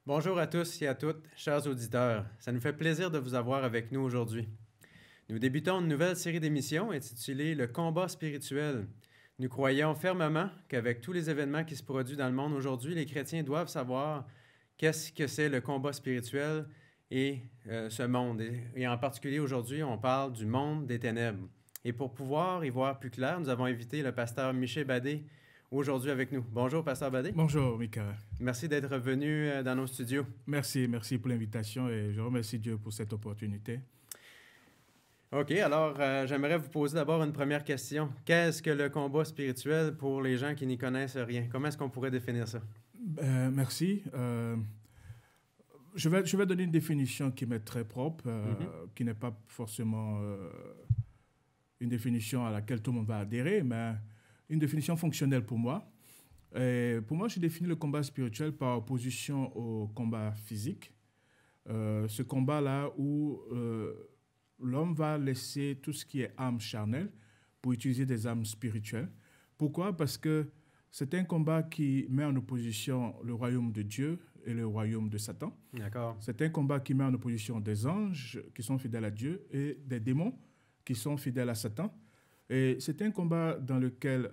Bonjour à tous et à toutes, chers auditeurs. Ça nous fait plaisir de vous avoir avec nous aujourd'hui. Nous débutons une nouvelle série d'émissions intitulée Le combat spirituel. Nous croyons fermement qu'avec tous les événements qui se produisent dans le monde aujourd'hui, les chrétiens doivent savoir qu'est-ce que c'est le combat spirituel et ce monde. Et en particulier aujourd'hui, on parle du monde des ténèbres. Et pour pouvoir y voir plus clair, nous avons invité le pasteur Michel Badé aujourd'hui avec nous. Bonjour, pasteur Badé. Bonjour, Mika. Merci d'être venu dans nos studios. Merci pour l'invitation et je remercie Dieu pour cette opportunité. OK, alors j'aimerais vous poser d'abord une première question. Qu'est-ce que le combat spirituel pour les gens qui n'y connaissent rien? Comment est-ce qu'on pourrait définir ça? Merci. Je vais donner une définition qui m'est très propre, qui n'est pas forcément une définition à laquelle tout le monde va adhérer, mais une définition fonctionnelle pour moi. Et pour moi, je définis le combat spirituel par opposition au combat physique. Ce combat-là où l'homme va laisser tout ce qui est âme charnelle pour utiliser des âmes spirituelles. Pourquoi? Parce que c'est un combat qui met en opposition le royaume de Dieu et le royaume de Satan. D'accord. C'est un combat qui met en opposition des anges qui sont fidèles à Dieu et des démons qui sont fidèles à Satan. Et c'est un combat dans lequel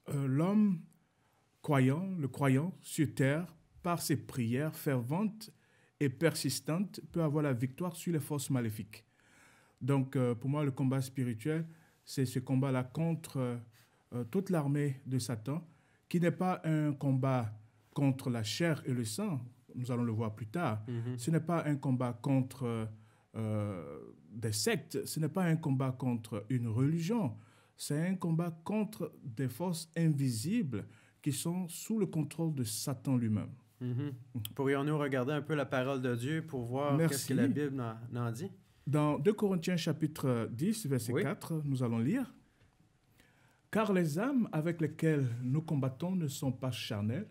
l'homme croyant, le croyant sur terre, par ses prières ferventes et persistantes, peut avoir la victoire sur les forces maléfiques. Donc, pour moi, le combat spirituel, c'est ce combat-là contre toute l'armée de Satan, qui n'est pas un combat contre la chair et le sang, nous allons le voir plus tard. Ce n'est pas un combat contre des sectes, ce n'est pas un combat contre une religion, c'est un combat contre des forces invisibles qui sont sous le contrôle de Satan lui-même. Pourrions-nous regarder un peu la parole de Dieu pour voir qu'est-ce que la Bible en dit? Dans 2 Corinthiens chapitre 10, verset 4, nous allons lire « Car les âmes avec lesquelles nous combattons ne sont pas charnelles,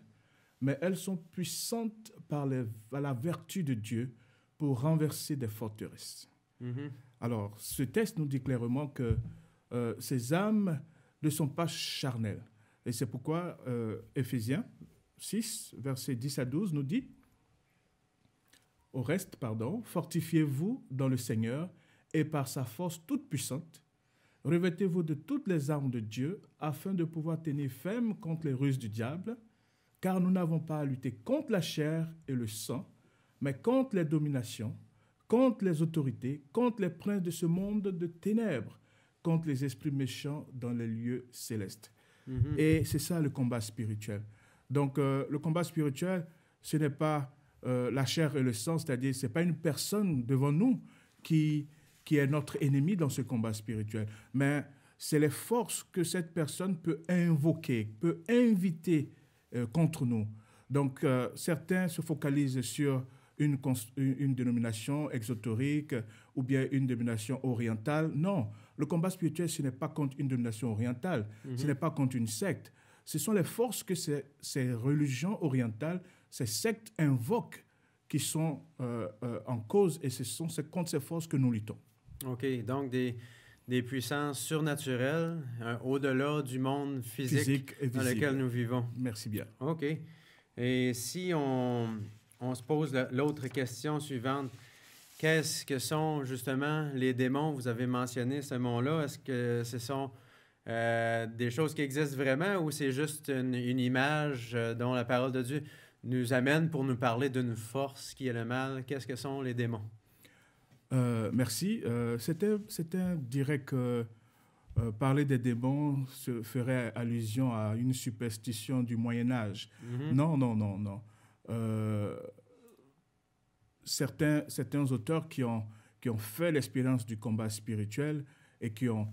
mais elles sont puissantes par la vertu de Dieu pour renverser des forteresses. » Alors, ce texte nous dit clairement que ces âmes ne sont pas charnelles. Et c'est pourquoi Éphésiens 6, versets 10 à 12 nous dit « Au reste, fortifiez-vous dans le Seigneur et par sa force toute puissante, revêtez-vous de toutes les armes de Dieu afin de pouvoir tenir ferme contre les ruses du diable, car nous n'avons pas à lutter contre la chair et le sang, mais contre les dominations, contre les autorités, contre les princes de ce monde de ténèbres, contre les esprits méchants dans les lieux célestes. » Et c'est ça le combat spirituel. Donc, le combat spirituel, ce n'est pas la chair et le sang, c'est-à-dire ce n'est pas une personne devant nous qui est notre ennemi dans ce combat spirituel, mais c'est les forces que cette personne peut invoquer, peut inviter contre nous. Donc, certains se focalisent sur une dénomination exotérique ou bien une dénomination orientale. Non, le combat spirituel, ce n'est pas contre une dénomination orientale, ce n'est pas contre une secte. Ce sont les forces que ces religions orientales, ces sectes invoquent qui sont en cause, et c'est contre ces forces que nous luttons. OK, donc des puissances surnaturelles au-delà du monde physique dans lequel nous vivons. Merci bien. OK. Et si on se pose l'autre question suivante, qu'est-ce que sont justement les démons? Vous avez mentionné ce mot-là. Est-ce que ce sont des choses qui existent vraiment ou c'est juste une image dont la parole de Dieu nous amène pour nous parler d'une force qui est le mal? Qu'est-ce que sont les démons? Merci. C'était dirait que parler des démons ferait allusion à une superstition du Moyen-Âge. Non. Certains auteurs qui ont fait l'expérience du combat spirituel et qui ont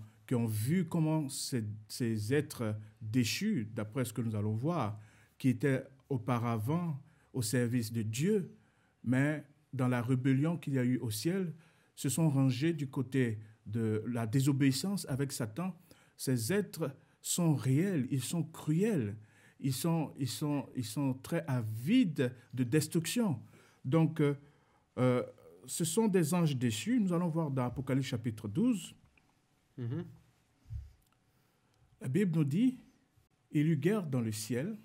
vu comment ces êtres déchus, d'après ce que nous allons voir, qui étaient auparavant au service de Dieu, mais dans la rébellion qu'il y a eu au ciel, se sont rangés du côté de la désobéissance avec Satan. Ces êtres sont réels, ils sont cruels, ils sont très avides de destruction. Donc, ce sont des anges déchus. Nous allons voir dans Apocalypse chapitre 12. La Bible nous dit « Il y eut guerre dans le ciel.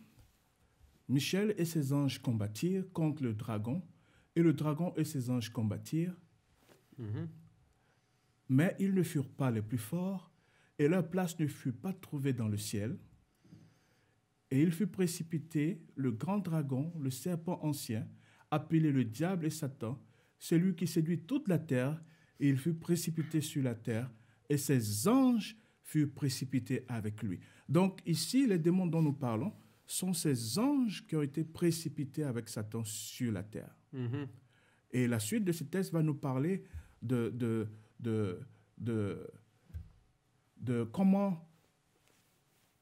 Michel et ses anges combattirent contre le dragon, et le dragon et ses anges combattirent, mais ils ne furent pas les plus forts, et leur place ne fut pas trouvée dans le ciel. Et il fut précipité, le grand dragon, le serpent ancien, appelé le diable et Satan, celui qui séduit toute la terre, et il fut précipité sur la terre, et ses anges furent précipités avec lui. Donc ici, les démons dont nous parlons sont ces anges qui ont été précipités avec Satan sur la terre. Et la suite de ce texte va nous parler de comment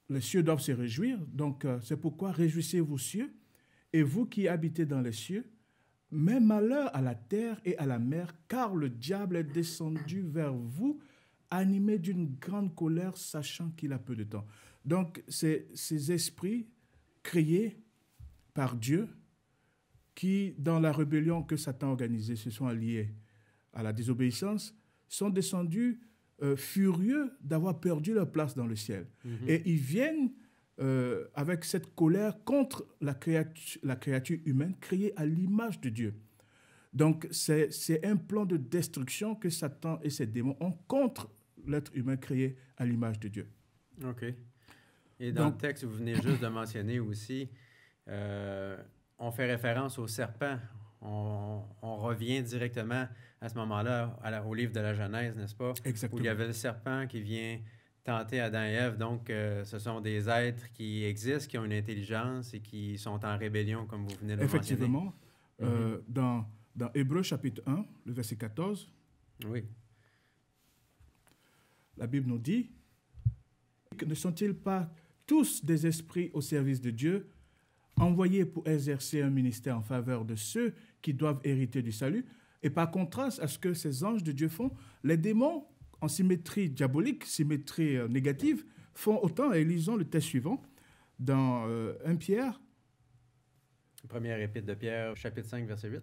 les cieux doivent se réjouir. Donc, c'est pourquoi réjouissez-vous, cieux, et vous qui habitez dans les cieux, mais malheur à la terre et à la mer, car le diable est descendu vers vous, animé d'une grande colère, sachant qu'il a peu de temps. Donc, ces esprits créés par Dieu, qui, dans la rébellion que Satan a organisée, se sont alliés à la désobéissance, sont descendus furieux d'avoir perdu leur place dans le ciel. Et ils viennent avec cette colère contre la créature humaine créée à l'image de Dieu. Donc, c'est un plan de destruction que Satan et ses démons ont contre l'être humain créé à l'image de Dieu. OK. Et dans le texte, vous venez juste de mentionner aussi, on fait référence au serpent. On revient directement à ce moment-là au livre de la Genèse, n'est-ce pas? Exactement. Où il y avait le serpent qui vient tenter Adam et Ève. Donc, ce sont des êtres qui existent, qui ont une intelligence et qui sont en rébellion, comme vous venez de le mentionner. Effectivement. Dans Hébreux chapitre 1, le verset 14, oui. La Bible nous dit, ne sont-ils pas tous des esprits au service de Dieu, envoyés pour exercer un ministère en faveur de ceux qui doivent hériter du salut? Et par contraste à ce que ces anges de Dieu font, les démons, en symétrie diabolique, symétrie négative, font autant. Et lisons le texte suivant, dans 1 Pierre. Première épître de Pierre, chapitre 5, verset 8.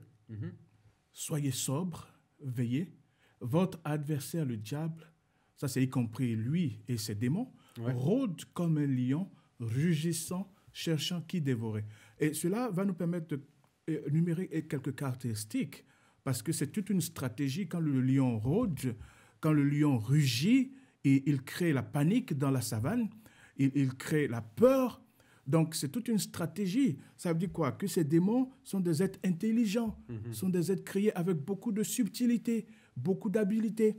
Soyez sobres, veillez. Votre adversaire, le diable, ça c'est y compris lui et ses démons, rôde comme un lion, rugissant, cherchant qui dévorer. Et cela va nous permettre d'énumérer quelques caractéristiques, parce que c'est toute une stratégie. Quand le lion rôde, quand le lion rugit, et il crée la panique dans la savane, il crée la peur. Donc, c'est toute une stratégie. Ça veut dire quoi? Que ces démons sont des êtres intelligents, sont des êtres créés avec beaucoup de subtilité, beaucoup d'habileté.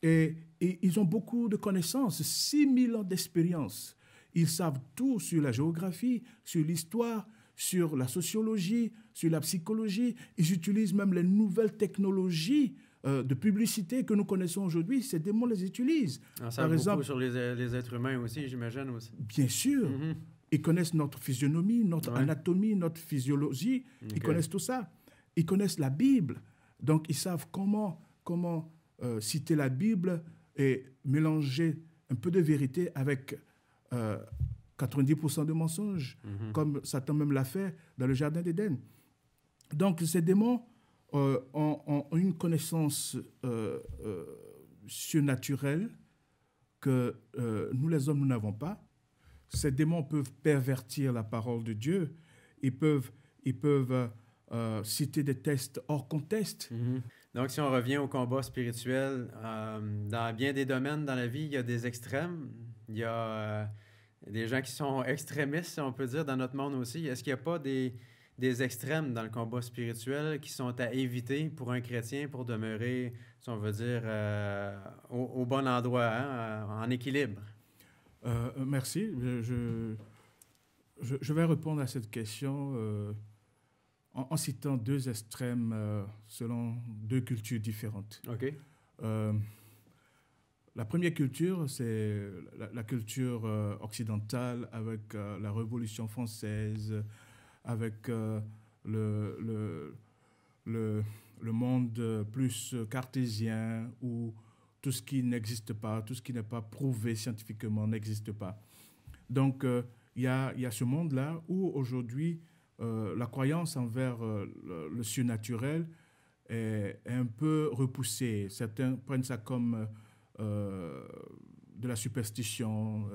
Et ils ont beaucoup de connaissances, 6000 ans d'expérience. Ils savent tout sur la géographie, sur l'histoire, sur la sociologie, sur la psychologie. Ils utilisent même les nouvelles technologies de publicité que nous connaissons aujourd'hui. Ces démons les utilisent. Ça par exemple, beaucoup sur les êtres humains aussi, j'imagine aussi. Bien sûr. Ils connaissent notre physionomie, notre anatomie, notre physiologie. Okay. Ils connaissent tout ça. Ils connaissent la Bible. Donc, ils savent comment citer la Bible et mélanger un peu de vérité avec 90% de mensonges, comme Satan même l'a fait dans le Jardin d'Éden. Donc, ces démons ont une connaissance surnaturelle que nous, les hommes, nous n'avons pas. Ces démons peuvent pervertir la parole de Dieu. Ils peuvent citer des textes hors contexte. Donc, si on revient au combat spirituel, dans bien des domaines dans la vie, il y a des extrêmes. Il y a des gens qui sont extrémistes, si on peut dire, dans notre monde aussi. Est-ce qu'il n'y a pas des extrêmes dans le combat spirituel qui sont à éviter pour un chrétien pour demeurer, si on veut dire, au bon endroit, en équilibre? Merci. Je vais répondre à cette question en citant deux extrêmes selon deux cultures différentes. OK. La première culture, c'est la culture occidentale avec la Révolution française, avec le monde plus cartésien où tout ce qui n'existe pas, tout ce qui n'est pas prouvé scientifiquement n'existe pas. Donc, il y a ce monde-là où aujourd'hui, la croyance envers le surnaturel est un peu repoussée. Certains prennent ça comme de la superstition,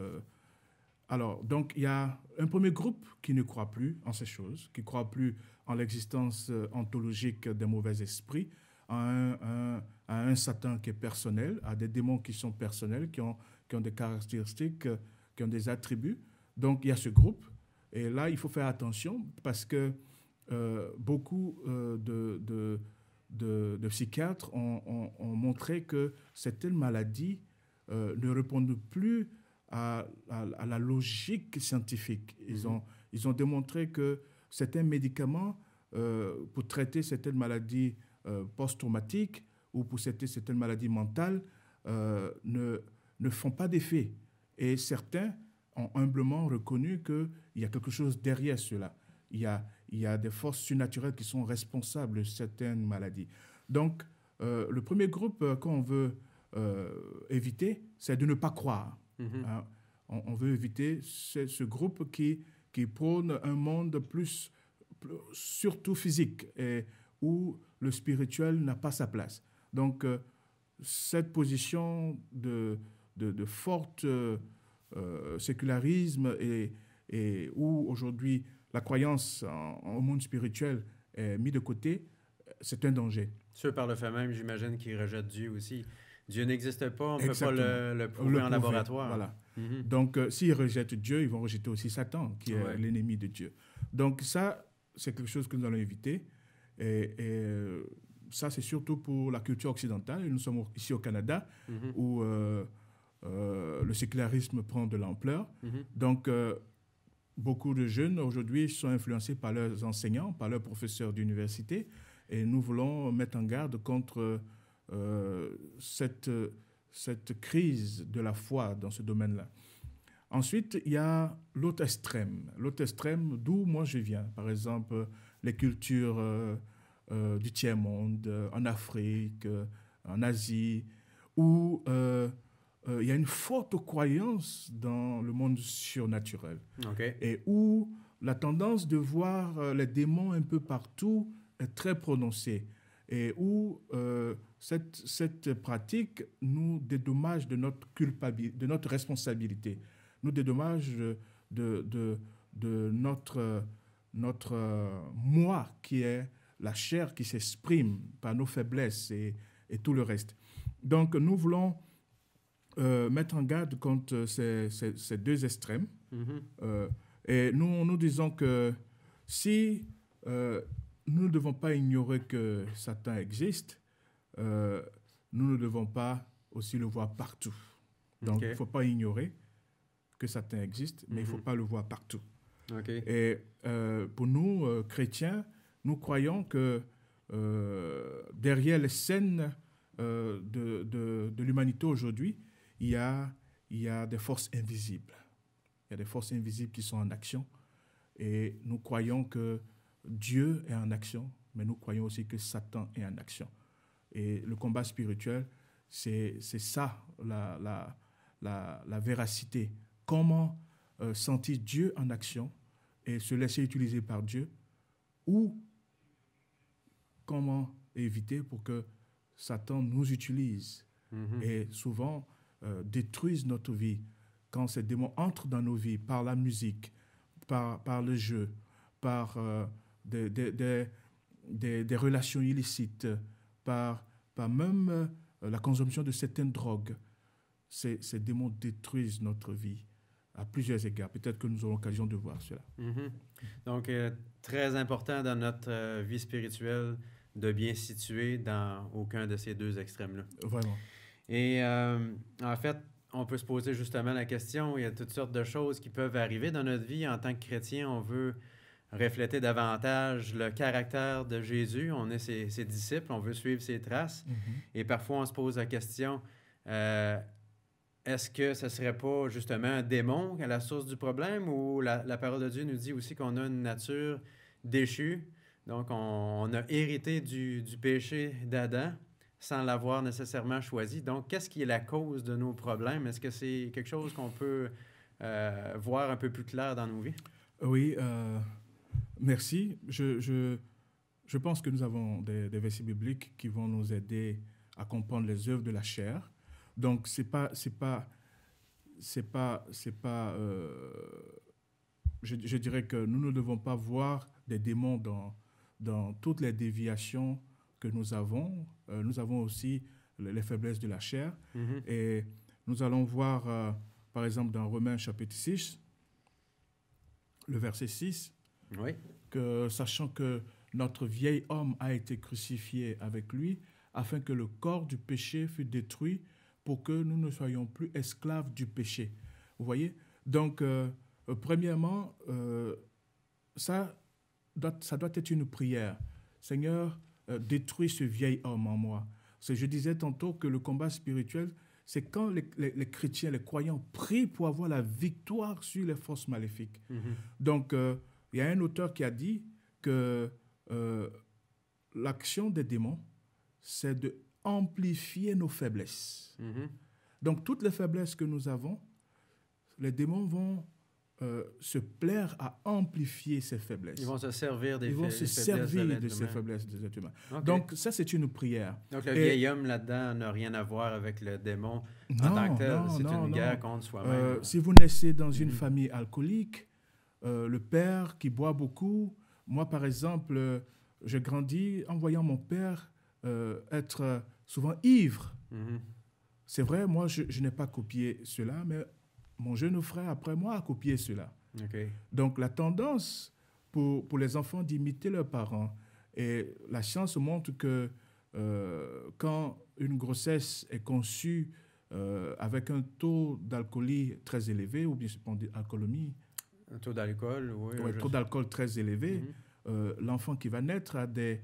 Alors, donc, il y a un premier groupe qui ne croit plus en ces choses, qui ne croit plus en l'existence ontologique des mauvais esprits, à un Satan qui est personnel, à des démons qui sont personnels, qui ont des caractéristiques, qui ont des attributs. Donc, il y a ce groupe. Et là, il faut faire attention parce que beaucoup de psychiatres ont montré que certaines maladies ne répondent plus à la logique scientifique. Ils ont démontré que certains médicaments pour traiter certaines maladies post-traumatiques ou pour traiter certaines maladies mentales ne font pas d'effet. Et certains ont humblement reconnu qu'il y a quelque chose derrière cela. Il y a des forces surnaturelles qui sont responsables de certaines maladies. Donc, le premier groupe qu'on veut éviter, c'est de ne pas croire. Hein. On veut éviter ce groupe qui prône un monde plus surtout physique, et où le spirituel n'a pas sa place. Donc, cette position de forte sécularisme et où aujourd'hui la croyance au monde spirituel est mise de côté, c'est un danger. Ceux par le fait même, j'imagine, qui rejettent Dieu aussi. Dieu n'existe pas, on ne peut pas le prouver le en laboratoire. Voilà. Donc, s'ils rejettent Dieu, ils vont rejeter aussi Satan, qui est l'ennemi de Dieu. Donc, ça, c'est quelque chose que nous allons éviter. Et ça, c'est surtout pour la culture occidentale. Nous sommes ici au Canada, où le sécularisme prend de l'ampleur. Donc, beaucoup de jeunes aujourd'hui sont influencés par leurs enseignants, par leurs professeurs d'université. Et nous voulons mettre en garde contre cette crise de la foi dans ce domaine-là. Ensuite, il y a l'autre extrême. L'autre extrême d'où moi je viens. Par exemple, les cultures du tiers-monde, en Afrique, en Asie, où il y a une forte croyance dans le monde surnaturel. Et où la tendance de voir les démons un peu partout est très prononcée. Et où cette pratique nous dédommage de notre culpabilité, de notre responsabilité, nous dédommage de notre moi qui est la chair qui s'exprime par nos faiblesses et tout le reste. Donc nous voulons mettre en garde contre ces deux extrêmes. Et nous disons que si nous ne devons pas ignorer que Satan existe, nous ne devons pas aussi le voir partout. Donc, il ne faut pas ignorer que Satan existe, mais il ne faut pas le voir partout. Et pour nous, chrétiens, nous croyons que derrière les scènes de l'humanité aujourd'hui, il y a des forces invisibles. Il y a des forces invisibles qui sont en action. Et nous croyons que Dieu est en action, mais nous croyons aussi que Satan est en action. Et le combat spirituel, c'est ça, la véracité. Comment sentir Dieu en action et se laisser utiliser par Dieu, ou comment éviter pour que Satan nous utilise et souvent détruise notre vie. Quand ces démons entrent dans nos vies par la musique, par le jeu, par des relations illicites, par même la consommation de certaines drogues, ces démons détruisent notre vie à plusieurs égards. Peut-être que nous aurons l'occasion de voir cela. Donc, très important dans notre vie spirituelle de bien situer dans aucun de ces deux extrêmes-là. Vraiment. Et en fait, on peut se poser justement la question, il y a toutes sortes de choses qui peuvent arriver dans notre vie. En tant que chrétien, on veut refléter davantage le caractère de Jésus. On est ses disciples, on veut suivre ses traces. Et parfois, on se pose la question, est-ce que ce ne serait pas justement un démon à la source du problème, ou la parole de Dieu nous dit aussi qu'on a une nature déchue. Donc, on a hérité du péché d'Adam sans l'avoir nécessairement choisi. Donc, qu'est-ce qui est la cause de nos problèmes? Est-ce que c'est quelque chose qu'on peut voir un peu plus clair dans nos vies? Oui, merci. Je pense que nous avons des versets bibliques qui vont nous aider à comprendre les œuvres de la chair. Donc, c'est pas je dirais que nous ne devons pas voir des démons dans toutes les déviations que nous avons. Nous avons aussi les faiblesses de la chair. Mhm. Et nous allons voir, par exemple, dans Romains chapitre 6, le verset 6, Oui. que sachant que notre vieil homme a été crucifié avec lui, afin que le corps du péché fût détruit, pour que nous ne soyons plus esclaves du péché. Vous voyez? Donc, premièrement, ça doit être une prière. Seigneur, détruis ce vieil homme en moi. Je disais tantôt que le combat spirituel, c'est quand les chrétiens, les croyants prient pour avoir la victoire sur les forces maléfiques. Mhm. Donc, il y a un auteur qui a dit que l'action des démons, c'est de amplifier nos faiblesses. Mhm. Donc, toutes les faiblesses que nous avons, les démons vont se plaire à amplifier ces faiblesses. Ils vont se servir des Ils vont se faiblesses servir de l'être ces humain. faiblesses des êtres humains. OK. Donc, ça, c'est une prière. Donc, le Et- vieil homme là-dedans n'a rien à voir avec le démon en Non, tant que tel. non, C'est non, une non. guerre contre soi-même. Si vous naissez dans une Mhm. famille alcoolique, le père qui boit beaucoup, moi, par exemple, j'ai grandi en voyant mon père être souvent ivre. Mhm. C'est vrai, moi, je n'ai pas copié cela, mais mon jeune frère, après moi, a copié cela. OK. Donc, la tendance pour les enfants d'imiter leurs parents. Et la science montre que quand une grossesse est conçue avec un taux d'alcoolie très élevé, ou bien on dit alcoolémie, Un taux d'alcool, oui. ouais, taux d'alcool très élevé, Mhm. l'enfant qui va naître est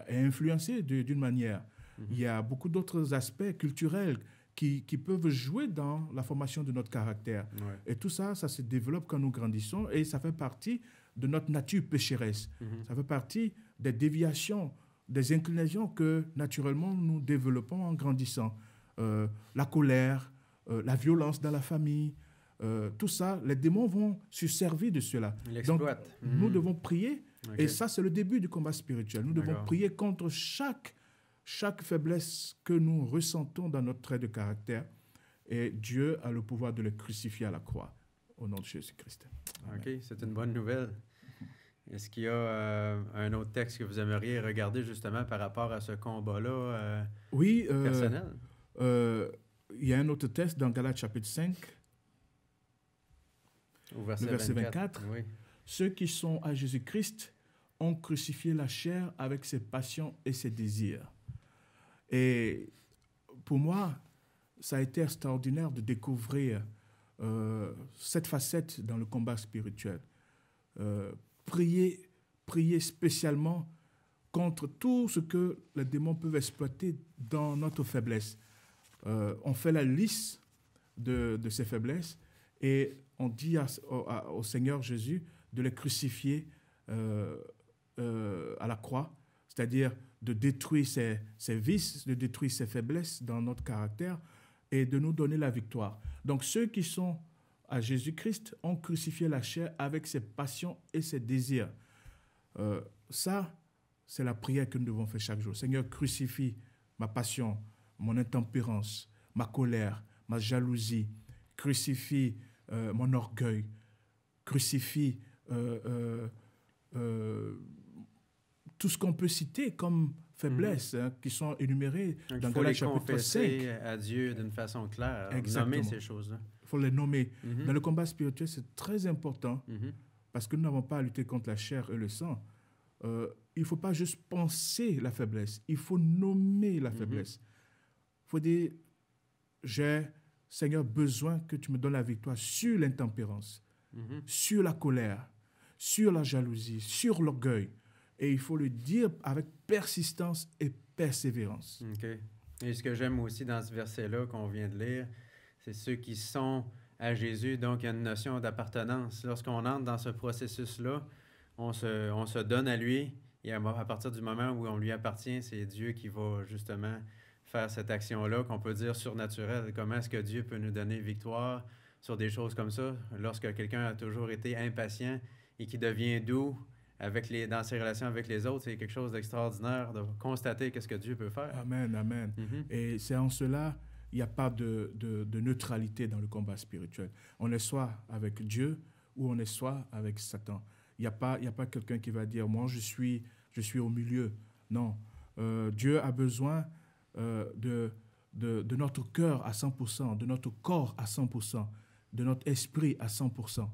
influencé d'une manière. Mhm. Il y a beaucoup d'autres aspects culturels qui peuvent jouer dans la formation de notre caractère. Ouais. Et tout ça, ça se développe quand nous grandissons et ça fait partie de notre nature pécheresse. Mhm. Ça fait partie des déviations, des inclinations que naturellement nous développons en grandissant. La colère, la violence dans la famille, tout ça, les démons vont se servir de cela. Il Donc, exploite. nous Mhm. devons prier OK. et ça, c'est le début du combat spirituel. Nous devons D'accord. prier contre chaque faiblesse que nous ressentons dans notre trait de caractère. Et Dieu a le pouvoir de le crucifier à la croix. Au nom de Jésus-Christ. Amen. OK, c'est une bonne nouvelle. Est-ce qu'il y a un autre texte que vous aimeriez regarder justement par rapport à ce combat-là Oui, personnel? il y a un autre texte dans Galates chapitre 5. Au verset, le verset 24. 24. Oui. Ceux qui sont à Jésus-Christ ont crucifié la chair avec ses passions et ses désirs. Et pour moi, ça a été extraordinaire de découvrir cette facette dans le combat spirituel. Prier spécialement contre tout ce que les démons peuvent exploiter dans notre faiblesse. On fait la liste de ces faiblesses et on dit au Seigneur Jésus de les crucifier à la croix, c'est-à-dire de détruire ses vices, de détruire ses faiblesses dans notre caractère et de nous donner la victoire. Donc ceux qui sont à Jésus-Christ ont crucifié la chair avec ses passions et ses désirs. Ça, c'est la prière que nous devons faire chaque jour. Seigneur, crucifie ma passion, mon intempérance, ma colère, ma jalousie. Crucifie mon orgueil. Crucifie tout ce qu'on peut citer comme faiblesses qui sont énumérées Donc, dans il faut les Galates chapitre 5. confesser à Dieu d'une façon claire, Exactement. nommer ces choses-là. Il faut les nommer. Mhm. Dans le combat spirituel, c'est très important Mhm. parce que nous n'avons pas à lutter contre la chair et le sang. Il ne faut pas juste penser la faiblesse, il faut nommer la faiblesse. Il faut dire, j'ai, Seigneur, besoin que tu me donnes la victoire sur l'intempérance, Mhm. sur la colère, sur la jalousie, sur l'orgueil. Et il faut le dire avec persistance et persévérance. OK. Et ce que j'aime aussi dans ce verset-là qu'on vient de lire, c'est ceux qui sont à Jésus. Donc, il y a une notion d'appartenance. Lorsqu'on entre dans ce processus-là, on se donne à lui. Et à partir du moment où on lui appartient, c'est Dieu qui va justement faire cette action-là qu'on peut dire surnaturelle. Comment est-ce que Dieu peut nous donner victoire sur des choses comme ça lorsque quelqu'un a toujours été impatient et qui devient doux dans ses relations avec les autres? C'est quelque chose d'extraordinaire de constater qu'est-ce que Dieu peut faire. Amen, amen. Mhm. Et c'est en cela il n'y a pas de neutralité dans le combat spirituel. On est soit avec Dieu ou on est soit avec Satan. Il n'y a pas quelqu'un qui va dire, moi je suis au milieu. Non, Dieu a besoin de notre cœur à 100%, de notre corps à 100%, de notre esprit à 100%.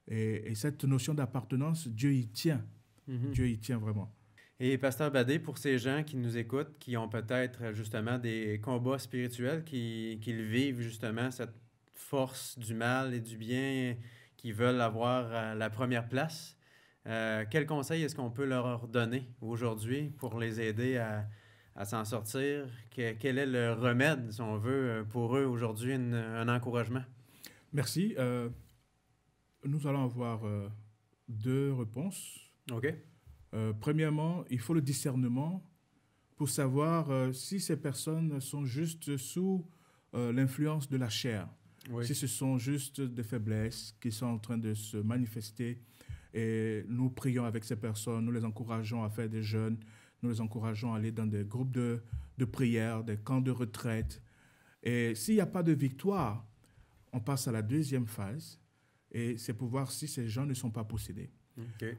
Et cette notion d'appartenance, Dieu y tient. Dieu y tient vraiment. Et Pasteur Badé, pour ces gens qui nous écoutent, qui ont peut-être justement des combats spirituels, qui vivent justement cette force du mal et du bien, qui veulent avoir la première place, quel conseil est-ce qu'on peut leur donner aujourd'hui pour les aider à s'en sortir? Quel est le remède, si on veut, pour eux aujourd'hui, un encouragement? Merci. Nous allons avoir 2 réponses. OK. Premièrement, il faut le discernement pour savoir si ces personnes sont juste sous l'influence de la chair. Oui. Si ce sont juste des faiblesses qui sont en train de se manifester. Et nous prions avec ces personnes, nous les encourageons à faire des jeûnes, nous les encourageons à aller dans des groupes de prière, des camps de retraite. Et s'il n'y a pas de victoire, on passe à la 2e phase, et c'est pour voir si ces gens ne sont pas possédés.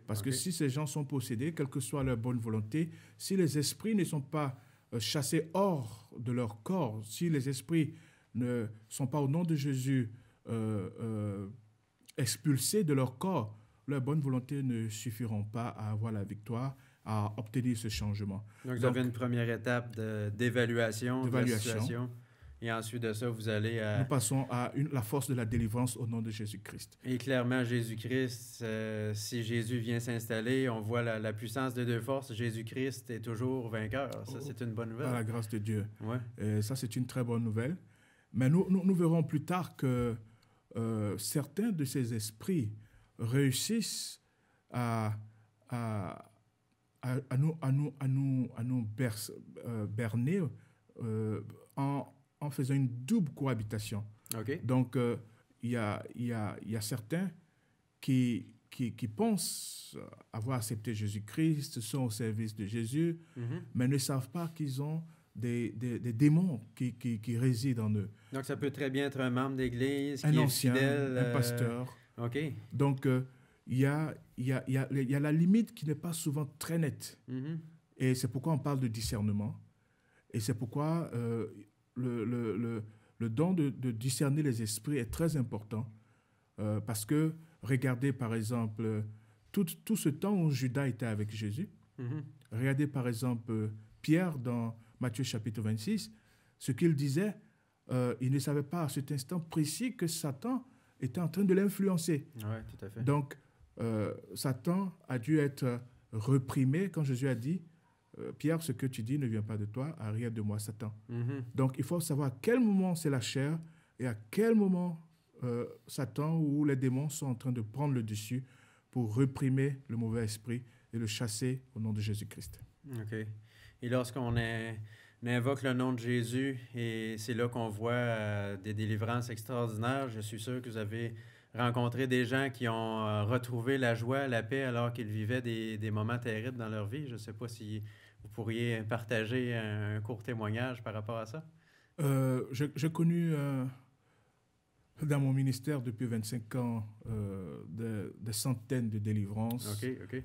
Parce que si ces gens sont possédés, quelle que soit leur bonne volonté, si les esprits ne sont pas chassés hors de leur corps, si les esprits ne sont pas au nom de Jésus expulsés de leur corps, leur bonne volonté ne suffiront pas à avoir la victoire, à obtenir ce changement. Donc, vous avez une première étape d'évaluation de la situation. Et ensuite de ça, vous allez à... Nous passons à la force de la délivrance au nom de Jésus-Christ. Et clairement, Jésus-Christ, si Jésus vient s'installer, on voit la puissance des 2 forces. Jésus-Christ est toujours vainqueur. Ça, c'est une bonne nouvelle. Par la grâce de Dieu. Ouais. Et ça, c'est une très bonne nouvelle. Mais nous verrons plus tard que certains de ces esprits réussissent à nous berner en faisant une double cohabitation. Okay. Donc, il y a certains qui pensent avoir accepté Jésus-Christ, sont au service de Jésus, mais ne savent pas qu'ils ont des démons qui résident en eux. Donc, ça peut très bien être un membre d'église, un ancien, fidèle, un pasteur. OK. Donc, il y a la limite qui n'est pas souvent très nette. Et c'est pourquoi on parle de discernement. Et c'est pourquoi le don de discerner les esprits est très important. Parce que, regardez par exemple, tout ce temps où Judas était avec Jésus, regardez par exemple Pierre dans Matthieu chapitre 26, ce qu'il disait, il ne savait pas à cet instant précis que Satan était en train de l'influencer. Oui, tout à fait. Donc, Satan a dû être reprimé quand Jésus a dit Pierre, ce que tu dis ne vient pas de toi, arrière de moi, Satan. Donc, il faut savoir à quel moment c'est la chair et à quel moment Satan ou les démons sont en train de prendre le dessus pour reprimer le mauvais esprit et le chasser au nom de Jésus-Christ. OK. Et lorsqu'on invoque le nom de Jésus, et c'est là qu'on voit des délivrances extraordinaires, je suis sûr que vous avez rencontré des gens qui ont retrouvé la joie, la paix, alors qu'ils vivaient des moments terribles dans leur vie. Je ne sais pas si vous pourriez partager un court témoignage par rapport à ça. J'ai connu dans mon ministère depuis 25 ans des centaines de délivrances. OK.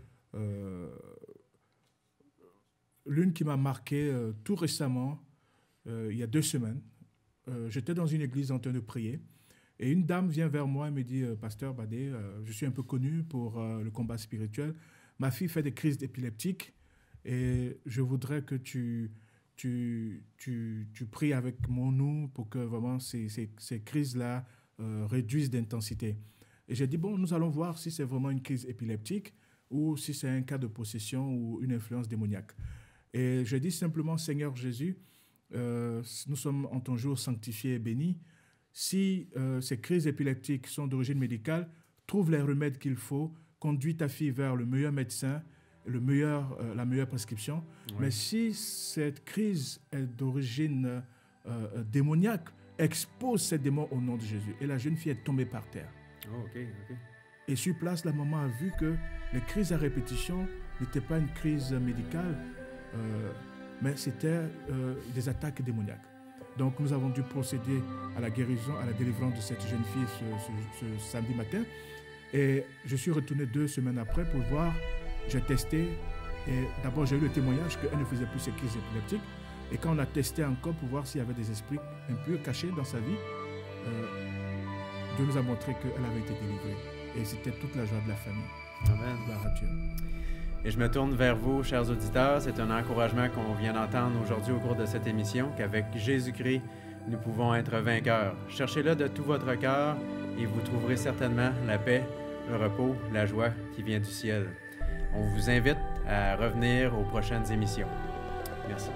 L'une qui m'a marqué tout récemment, il y a 2 semaines, j'étais dans une église en train de prier et une dame vient vers moi et me dit « Pasteur Badé, je suis un peu connu pour le combat spirituel. Ma fille fait des crises épileptiques et je voudrais que tu pries avec nous pour que vraiment ces crises-là réduisent d'intensité. » Et j'ai dit « Bon, nous allons voir si c'est vraiment une crise épileptique ou si c'est un cas de possession ou une influence démoniaque. » Et je dis simplement, Seigneur Jésus, nous sommes en ton jour sanctifié et béni. Si ces crises épileptiques sont d'origine médicale, trouve les remèdes qu'il faut, conduis ta fille vers le meilleur médecin, la meilleure prescription. Ouais. Mais si cette crise est d'origine démoniaque, expose ces démons au nom de Jésus. Et la jeune fille est tombée par terre. Oh, OK. Et sur place, la maman a vu que les crises à répétition n'étaient pas une crise médicale, mais c'était des attaques démoniaques. Donc nous avons dû procéder à la guérison, à la délivrance de cette jeune fille ce samedi matin. Et je suis retourné 2 semaines après pour voir, j'ai testé. Et d'abord, j'ai eu le témoignage qu'elle ne faisait plus ses crises épileptiques. Et quand on a testé encore pour voir s'il y avait des esprits impurs cachés dans sa vie, Dieu nous a montré qu'elle avait été délivrée. Et c'était toute la joie de la famille. Amen. Gloire à Dieu. Et je me tourne vers vous, chers auditeurs. C'est un encouragement qu'on vient d'entendre aujourd'hui au cours de cette émission, qu'avec Jésus-Christ, nous pouvons être vainqueurs. Cherchez-le de tout votre cœur et vous trouverez certainement la paix, le repos, la joie qui vient du ciel. On vous invite à revenir aux prochaines émissions. Merci.